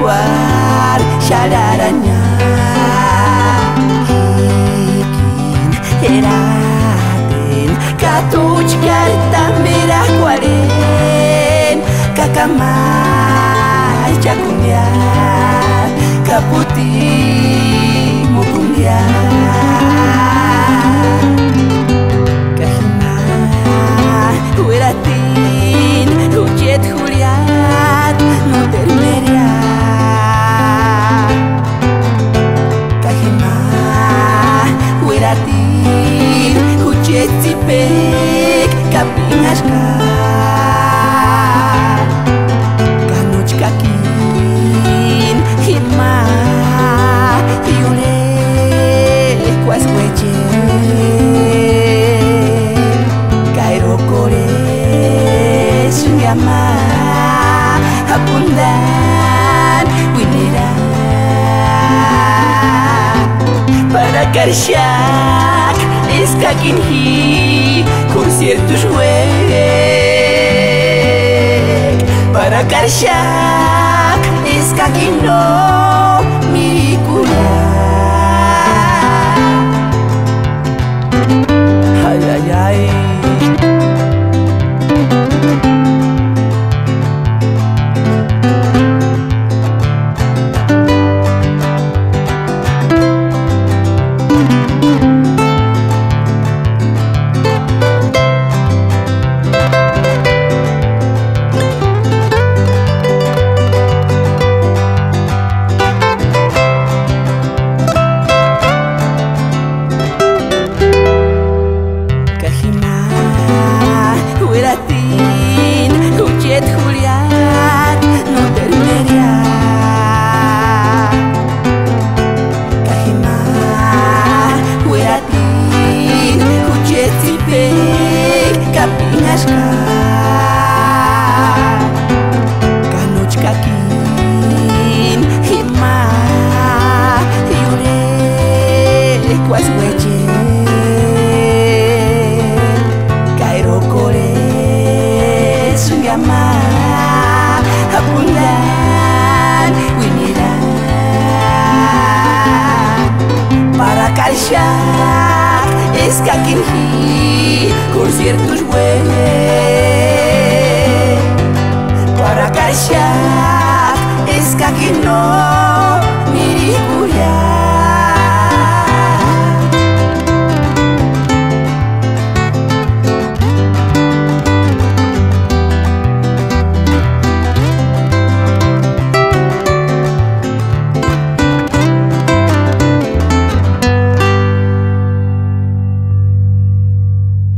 war shararanya hikin eraten katuch kartan berak kuaren kakamai cakunya kaputi mukunya kahina hueratin hujet juliat no termeria kahina hueratin hujet zipek kapingaska kanuch kakin hitma yule kuas weche kairo kore sungama hapundan winira para karsyak iskakinhi conciertos wek para karsyak iskakino mikula ay ay ay hujet juliat no termeria kahima hueratin hujet zipek kapingaska kanuch kakin hima yure kuas weche kairo kore sungama hapundan winira para karsyak iskakinhi conciertos wek para karsyak iskakino mirikuya